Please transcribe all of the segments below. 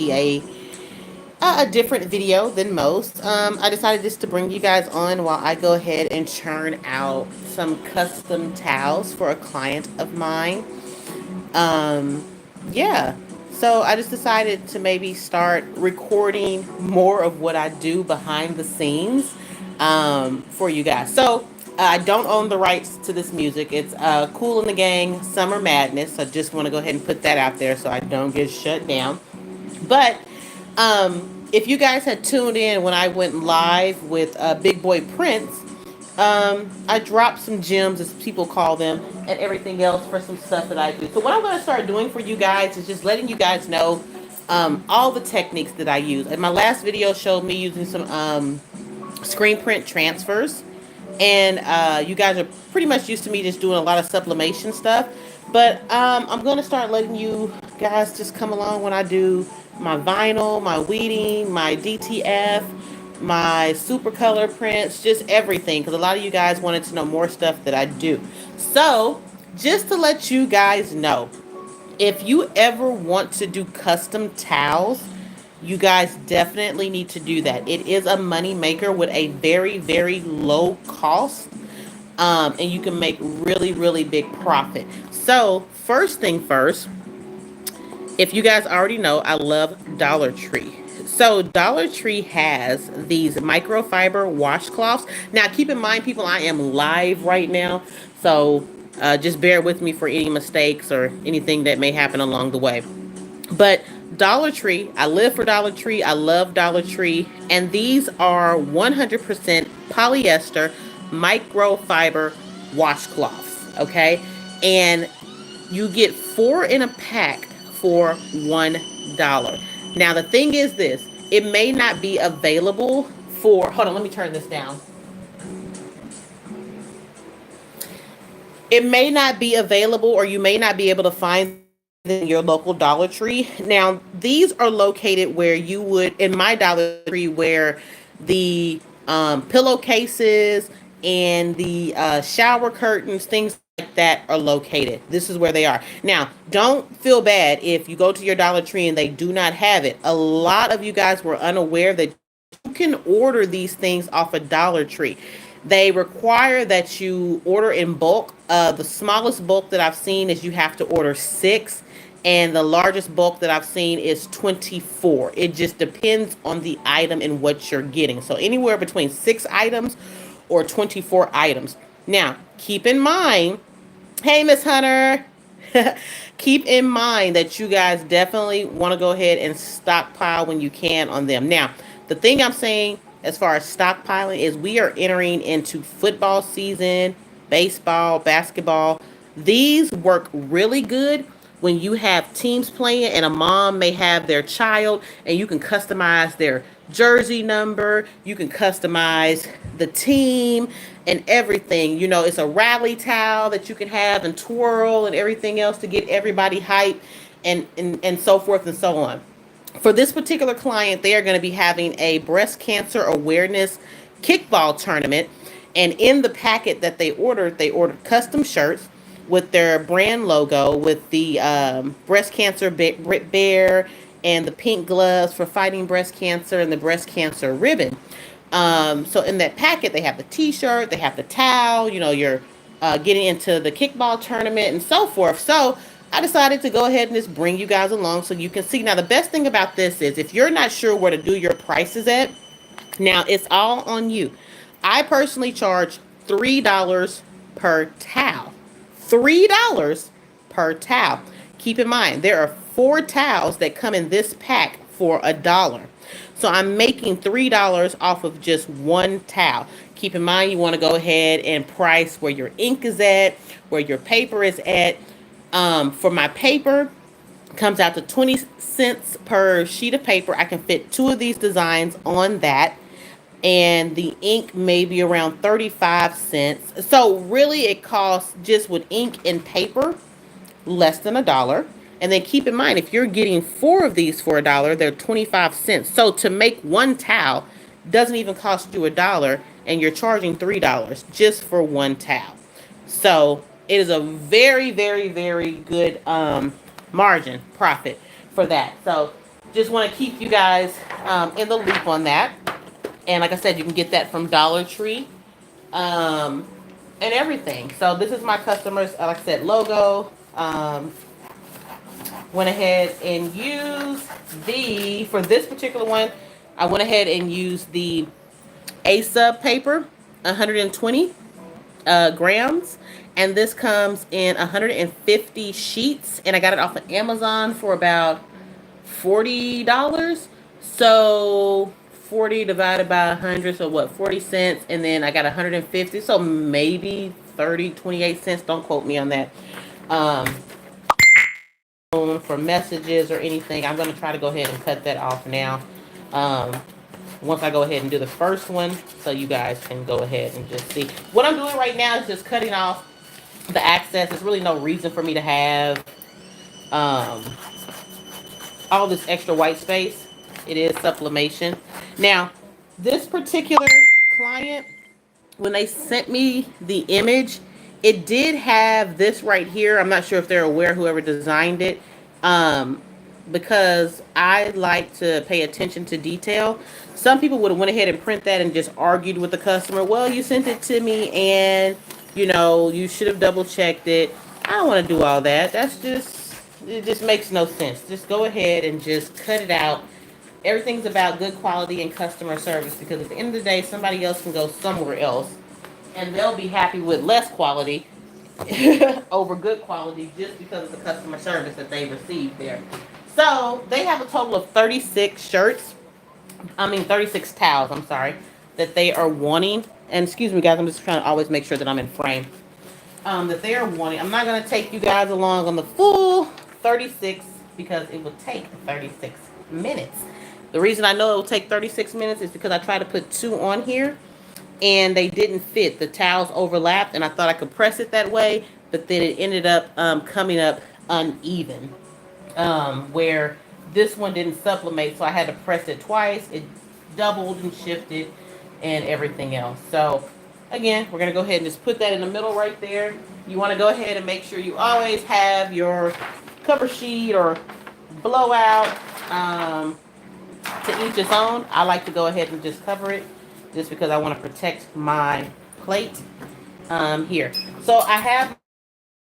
a different video than most. I decided just to bring you guys on while I go ahead and churn out some custom towels for a client of mine. Um, yeah. So I just decided to maybe start recording more of what I do behind the scenes for you guys. So I don't own the rights to this music. It's Cool in the Gang Summer Madness. I just want to go ahead and put that out there so I don't get shut down. But if you guys had tuned in when I went live with Big Boy Prints, I dropped some gems, as people call them, and everything else for some stuff that I do. So what I'm going to start doing for you guys is just letting you guys know all the techniques that I use. And my last video showed me using some screen print transfers. And you guys are pretty much used to me just doing a lot of sublimation stuff. But I'm going to start letting you guys just come along when I do my vinyl, my weeding, my DTF, my super color prints, just everything. Because a lot of you guys wanted to know more stuff that I do. So just to let you guys know, if you ever want to do custom towels, you guys definitely need to do that. It is a money maker with a very, very low cost. And you can make really, really big profit. So first thing first, if you guys already know, I love Dollar Tree. So Dollar Tree has these microfiber washcloths. Now keep in mind, people, I am live right now. So just bear with me for any mistakes or anything that may happen along the way. But Dollar Tree, I live for Dollar Tree. I love Dollar Tree. And these are 100% polyester microfiber washcloths. Okay. And you get 4 in a pack for $1. Now, the thing is this, it may not be available for, hold on, let me turn this down. It may not be available, or you may not be able to find in your local Dollar Tree. Now, these are located where you would, in my Dollar Tree, where the pillowcases and the shower curtains, things like that are located. This is where they are. Now, don't feel bad if you go to your Dollar Tree and they do not have it. A lot of you guys were unaware that you can order these things off a Dollar Tree. They require that you order in bulk. The smallest bulk that I've seen is you have to order 6, and the largest bulk that I've seen is 24. It just depends on the item and what you're getting. So anywhere between 6 items or 24 items. Now, keep in mind, hey, Miss Hunter, keep in mind that you guys definitely want to go ahead and stockpile when you can on them. Now, the thing I'm saying as far as stockpiling is we are entering into football season, baseball, basketball. These work really good when you have teams playing and a mom may have their child, and you can customize their jersey number, you can customize the team and everything. You know, it's a rally towel that you can have and twirl and everything else to get everybody hyped, and so forth and so on. For this particular client, they are going to be having a breast cancer awareness kickball tournament. And in the packet that they ordered custom shirts with their brand logo, with the breast cancer bear and the pink gloves for fighting breast cancer and the breast cancer ribbon. So in that packet, they have the t-shirt, they have the towel, you know, you're getting into the kickball tournament and so forth. So I decided to go ahead and just bring you guys along so you can see. Now, the best thing about this is if you're not sure where to do your prices at, now it's all on you. I personally charge $3 per towel. $3 per towel. Keep in mind, there are 4 towels that come in this pack for $1. So I'm making $3 off of just 1 towel. Keep in mind, you want to go ahead and price where your ink is at, where your paper is at. For my paper, comes out to 20 cents per sheet of paper. I can fit 2 of these designs on that. And the ink may be around 35 cents. So really it costs, just with ink and paper, less than $1. And then keep in mind, if you're getting 4 of these for $1, they're 25 cents. So to make 1 towel doesn't even cost you $1, and you're charging $3 just for 1 towel. So it is a very, very, very good margin profit for that. So just want to keep you guys in the loop on that. And like I said, you can get that from Dollar Tree um, and everything. So this is my customers, like I said, logo. Went ahead and used for this particular one, I went ahead and used the ASA paper, 120 grams. And this comes in 150 sheets. And I got it off of Amazon for about $40. So 40 divided by 100, so what, 40 cents. And then I got 150, so maybe 30, 28 cents. Don't quote me on that. Um, for messages or anything, I'm going to try to go ahead and cut that off now. Um, Once I go ahead and do the first one, so you guys can go ahead and just see. What I'm doing right now is just cutting off the access. There's really no reason for me to have um, all this extra white space. It is sublimation. Now, this particular client, when they sent me the image, it did have this right here. I'm not sure if they're aware, whoever designed it, um, because I like to pay attention to detail. Some people would have went ahead and print that and just argued with the customer. Well, you sent it to me, and you should have double checked it. I don't want to do all that. It just makes no sense. Just go ahead and just cut it out. Everything's about good quality and customer service, because at the end of the day, somebody else can go somewhere else and they'll be happy with less quality over good quality just because of the customer service that they received there. So they have a total of 36 shirts. 36 towels, I'm sorry, that they are wanting. And excuse me, guys, I'm just trying to always make sure that I'm in frame. That they are wanting. I'm not going to take you guys along on the full 36 because it will take 36 minutes. The reason I know it will take 36 minutes is because I tried to put two on here and they didn't fit. The towels overlapped, and I thought I could press it that way, but then it ended up coming up uneven, where this one didn't sublimate, so I had to press it twice. It doubled and shifted and everything else. So again, we're going to go ahead and just put that in the middle right there. You want to go ahead and make sure you always have your cover sheet or blowout. To each its own. I like to go ahead and just cover it just because I want to protect my plate here. So I have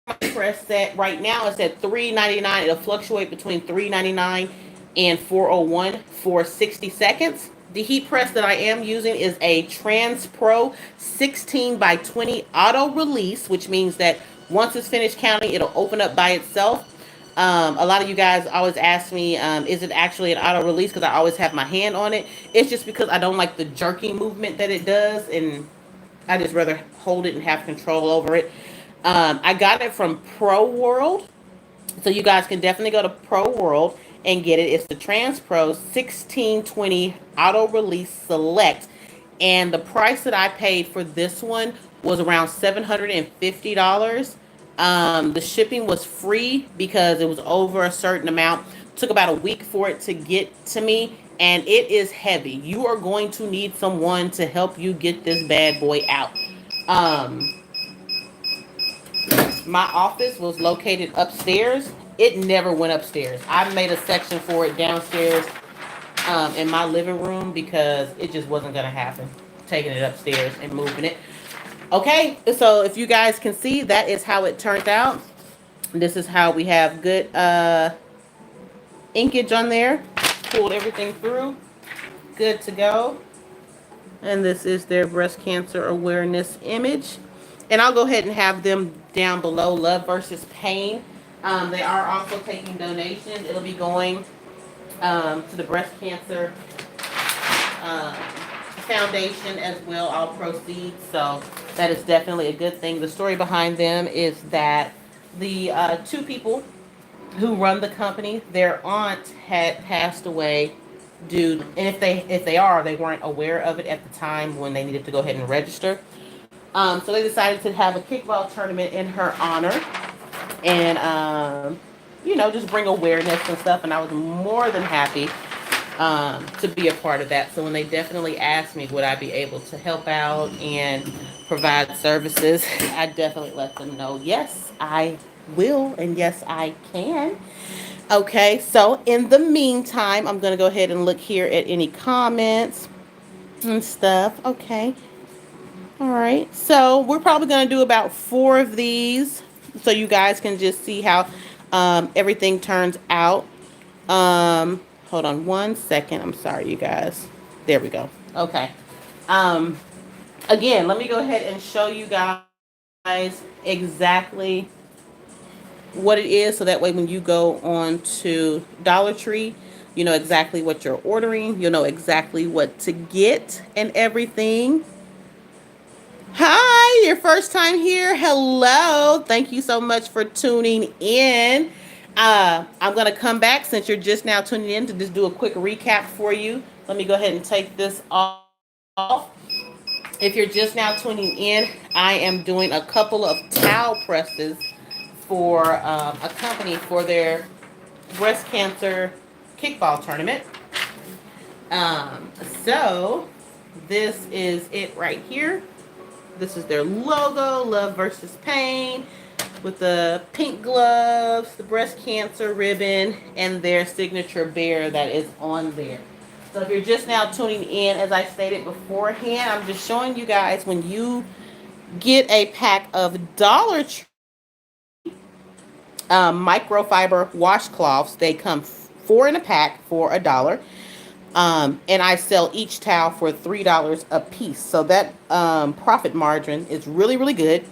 my press set right now. It's at $3.99. It'll fluctuate between $3.99 and $4.01 for 60 seconds. The heat press that I am using is a Trans Pro 16 by 20 auto release, which means that once it's finished counting, it'll open up by itself. A lot of you guys always ask me, is it actually an auto release? Because I always have my hand on it. It's just because I don't like the jerking movement that it does, and I just rather hold it and have control over it. I got it from Pro World, so you guys can definitely go to Pro World and get it. It's the Trans Pro 1620 Auto Release Select, and the price that I paid for this one was around $750. The shipping was free because it was over a certain amount. It took about a week for it to get to me, and it is heavy. You are going to need someone to help you get this bad boy out. My office was located upstairs. It never went upstairs. I made a section for it downstairs in my living room because it just wasn't going to happen, taking it upstairs and moving it. Okay, so if you guys can see, that is how it turned out. This is how we have good inkage on there. Pulled everything through. Good to go. And this is their breast cancer awareness image. And I'll go ahead and have them down below, Love versus Pain. They are also taking donations. It'll be going to the breast cancer foundation as well, all proceeds. So that is definitely a good thing. The story behind them is that the two people who run the company, their aunt had passed away due, and if they weren't aware of it at the time when they needed to go ahead and register. So they decided to have a kickball tournament in her honor, and just bring awareness and stuff. And I was more than happy to be a part of that. So when they definitely asked me would I be able to help out and provide services, I definitely let them know yes I will and yes I can. Okay, so in the meantime, I'm going to go ahead and look here at any comments and stuff. Okay. All right. So we're probably going to do about 4 of these so you guys can just see how everything turns out. Hold on 1 second. I'm sorry, you guys. There we go. Okay. Um, Again, let me go ahead and show you guys exactly what it is so that way when you go on to Dollar Tree, you know exactly what you're ordering. You'll know exactly what to get and everything. Hi, your first time here. Hello. Thank you so much for tuning in. I'm going to come back since you're just now tuning in to just do a quick recap for you. Let me go ahead and take this off. If you're just now tuning in, I am doing a couple of towel presses for a company for their breast cancer kickball tournament. So this is it right here. This is their logo, Love versus Pain, with the pink gloves, the breast cancer ribbon, and their signature bear that is on there. So if you're just now tuning in, as I stated beforehand, I'm just showing you guys when you get a pack of Dollar Tree microfiber washcloths. They come 4 in a pack for $1. And I sell each towel for $3 a piece. So that profit margin is really, really good.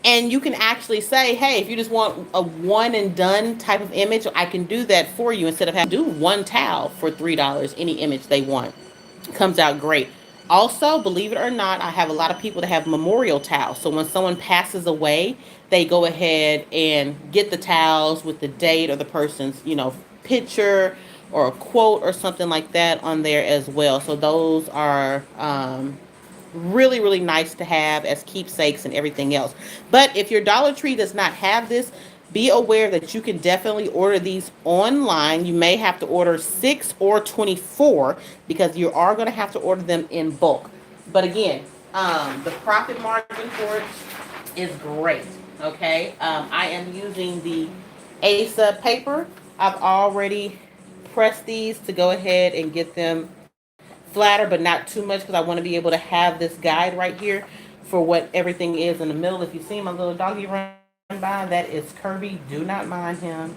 And you can actually say, hey, if you just want a one and done type of image, I can do that for you instead of having to do one towel for $3, any image they want. Comes out great. Also, believe it or not, I have a lot of people that have memorial towels. So when someone passes away, they go ahead and get the towels with the date or the person's, picture or a quote or something like that on there as well. So those are really, really nice to have as keepsakes and everything else. But if your Dollar Tree does not have this, be aware that you can definitely order these online. You may have to order 6 or 24 because you are going to have to order them in bulk. But again, the profit margin for it is great. Okay, I am using the ASA paper. I've already pressed these to go ahead and get them flatter, but not too much because I want to be able to have this guide right here for what everything is in the middle. If you see my little doggy run by, that is Kirby. Do not mind him.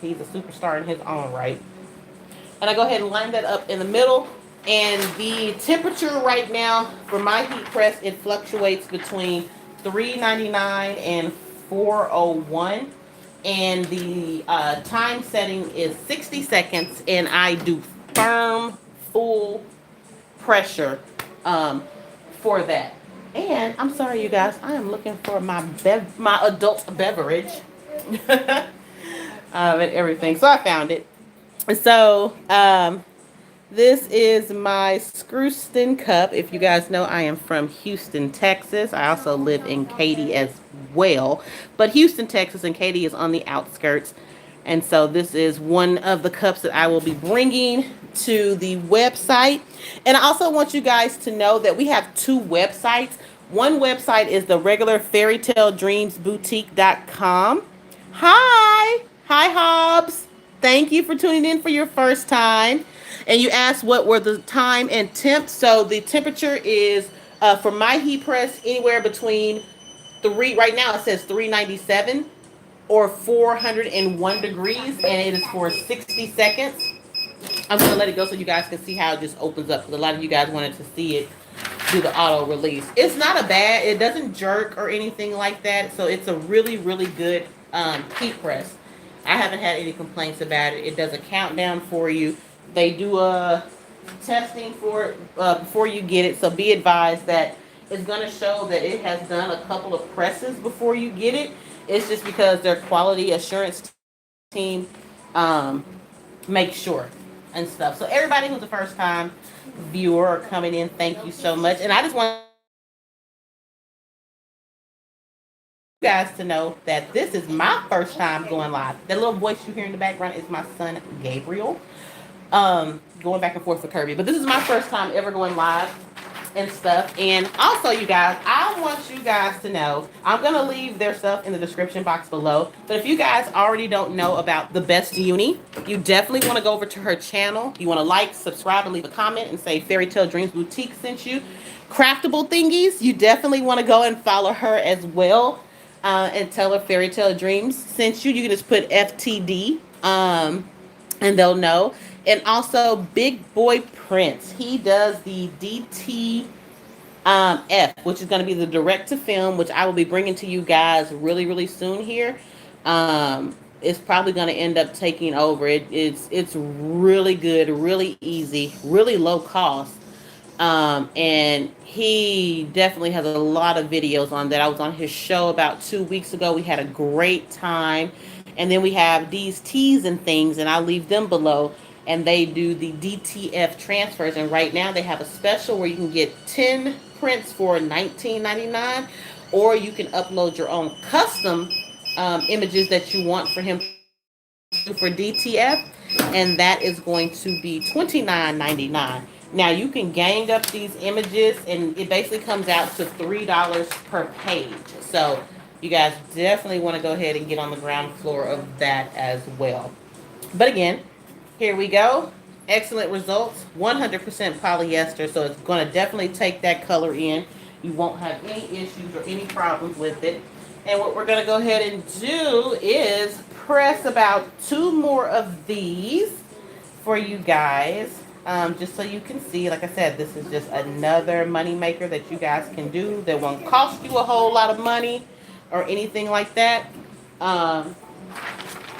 He's a superstar in his own right. And I go ahead and line that up in the middle. And the temperature right now for my heat press, it fluctuates between 399 and 401. And the time setting is 60 seconds. And I do firm, full pressure for that. And I'm sorry, you guys, I am looking for my adult beverage and everything. So I found it. So this is my Screwston cup. If you guys know, I am from Houston, Texas. I also live in Katy as well. But Houston, Texas, and Katy is on the outskirts. And so this is one of the cups that I will be bringing to the website. And I also want you guys to know that we have 2 websites. One website is the regular fairytaledreamsboutique.com. Hi. Hi, Hobbs. Thank you for tuning in for your first time. And you asked what were the time and temp. So the temperature is for my heat press anywhere between right now it says 397 or 401 degrees, and it is for 60 seconds. I'm going to let it go so you guys can see how it just opens up, because a lot of you guys wanted to see it do the auto release. It's not it doesn't jerk or anything like that, so it's a really, really good heat press. I haven't had any complaints about it. It does a countdown for you. They do a testing for it before you get it, so be advised that it's going to show that it has done a couple of presses before you get it. It's just because their quality assurance team makes sure and stuff. So everybody who's a first time viewer or coming in, thank you so much. And I just want you guys to know that this is my first time going live. That little voice you hear in the background is my son Gabriel, going back and forth with Kirby. But this is my first time ever going live. and stuff. And also, you guys, I want you guys to know, I'm going to leave their stuff in the description box below. But if you guys already don't know about the Best Uni, you definitely want to go over to her channel. You want to like, subscribe, and leave a comment and say Fairy Tale Dreams Boutique sent you. Craftable Thingies, you definitely want to go and follow her as well. And tell her Fairy Tale Dreams sent you. You can just put FTD. And they'll know. And also Big Boi Prints. He does the DT F, which is going to be the direct to film, which I will be bringing to you guys really, really soon here. It's probably going to end up taking over. It's really good, really easy, really low cost. And he definitely has a lot of videos on that. I was on his show about 2 weeks ago. We had a great time. And then we have these teas and things, and I'll leave them below. And they do the DTF transfers. And right now they have a special where you can get 10 prints for $19.99, or you can upload your own custom images that you want for him for DTF, and that is going to be $29.99. Now you can gang up these images, and it basically comes out to $3 per page. So you guys definitely want to go ahead and get on the ground floor of that as well. But again, here we go. Excellent results. 100% polyester, so it's going to definitely take that color in. You won't have any issues or any problems with it. And what we're going to go ahead and do is press about 2 more of these for you guys. Just so you can see, like I said, this is just another money maker that you guys can do that won't cost you a whole lot of money or anything like that. And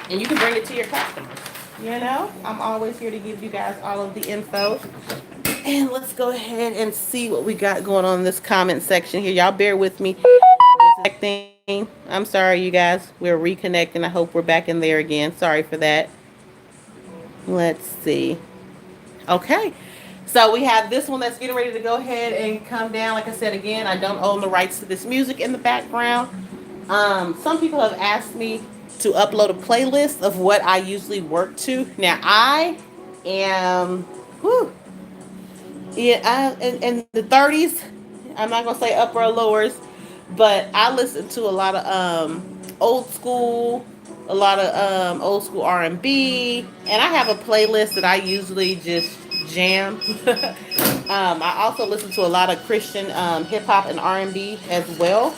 you can bring it to your customers. You know, I'm always here to give you guys all of the info. And let's go ahead and see what we got going on in this comment section here. Y'all bear with me. I'm sorry, you guys. We're reconnecting. I hope we're back in there again. Sorry for that. Let's see. Okay. So we have this one that's getting ready to go ahead and come down. Like I said, again, I don't own the rights to this music in the background. Some people have asked me to upload a playlist of what I usually work to. Now, I am, in the 30s. I'm not going to say upper or lowers, but I listen to a lot of old school, old school R&B, and I have a playlist that I usually just jam. I also listen to a lot of Christian hip hop and R&B as well.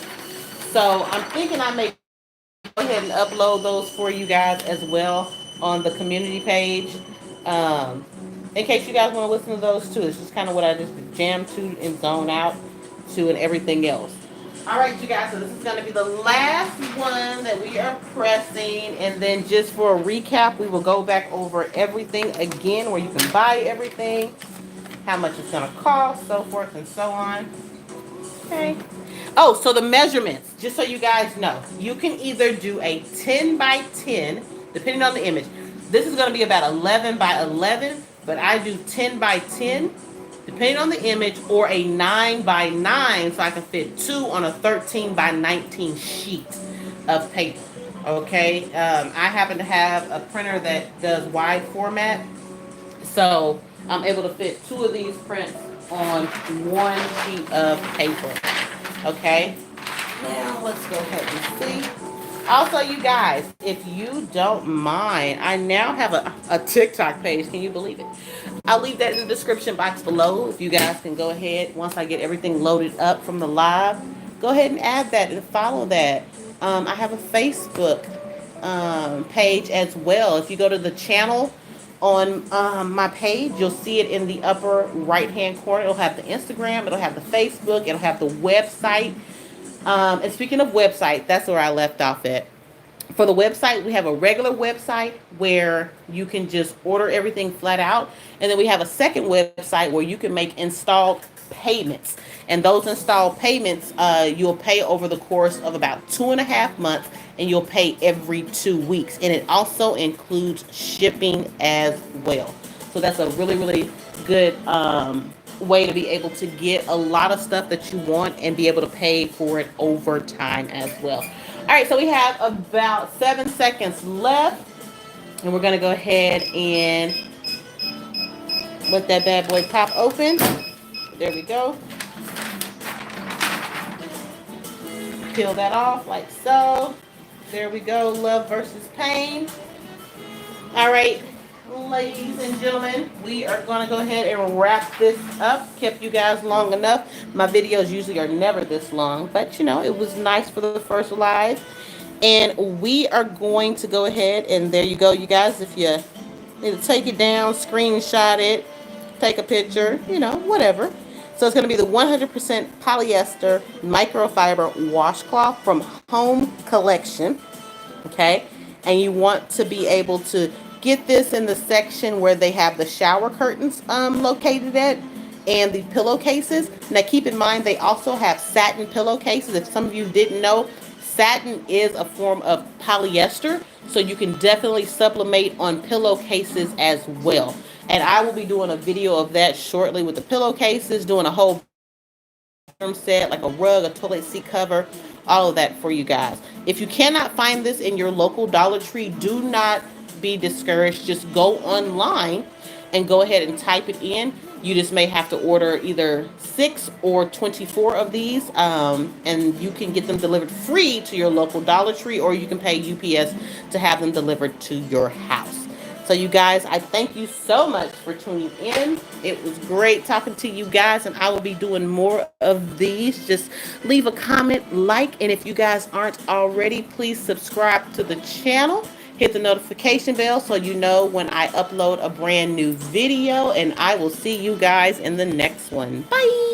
So I'm thinking I may go ahead and upload those for you guys as well on the community page. In case you guys want to listen to those too. It's just kind of what I just jam to and zone out to and everything else. All right, you guys, so this is going to be the last one that we are pressing. And then just for a recap, we will go back over everything again, where you can buy everything, how much it's going to cost, so forth and so on. Okay. Oh, so the measurements, just so you guys know, you can either do a 10 by 10, depending on the image. This is going to be about 11 by 11, but I do 10 by 10, depending on the image, or a 9 by 9, so I can fit 2 on a 13 by 19 sheet of paper. Okay. I happen to have a printer that does wide format, so I'm able to fit 2 of these prints on 1 sheet of paper. Okay, now let's go ahead and see. Also, you guys, if you don't mind, I now have a TikTok page. Can you believe it? I'll leave that in the description box below. If you guys can go ahead, once I get everything loaded up from the live, go ahead and add that and follow that. I have a Facebook page as well. If you go to the channel on my page, you'll see it in the upper right hand corner. It'll have the Instagram, it'll have the Facebook, it'll have the website. And speaking of website, that's where I left off at. For the website, we have a regular website where you can just order everything flat out. And then we have a second website where you can make installed payments. And those installed payments, you'll pay over the course of about 2.5 months, and you'll pay every 2 weeks. And it also includes shipping as well. So that's a really, really good way to be able to get a lot of stuff that you want and be able to pay for it over time as well. All right, so we have about 7 seconds left, and we're going to go ahead and let that bad boy pop open. There we go. peel that off like so. There we go. Love versus pain. All right, ladies and gentlemen, we are going to go ahead and wrap this up. Kept you guys long enough. My videos usually are never this long, but you know, it was nice for the first live. And we are going to go ahead and there you go, you guys. If you need to take it down, screenshot it, take a picture, you know, whatever. So it's going to be the 100% polyester microfiber washcloth from Home Collection. Okay, and you want to be able to get this in the section where they have the shower curtains located at and the pillowcases. Now keep in mind they also have satin pillowcases. If some of you didn't know, satin is a form of polyester, so you can definitely supplement on pillowcases as well. And I will be doing a video of that shortly with the pillowcases, doing a whole set, like a rug, a toilet seat cover, all of that for you guys. If you cannot find this in your local Dollar Tree, do not be discouraged. Just go online and go ahead and type it in. You just may have to order either 6 or 24 of these, and you can get them delivered free to your local Dollar Tree, or you can pay UPS to have them delivered to your house. So you guys, I thank you so much for tuning in. It was great talking to you guys, and I will be doing more of these. Just leave a comment, like, and if you guys aren't already, please subscribe to the channel. Hit the notification bell so you know when I upload a brand new video, and I will see you guys in the next one. Bye!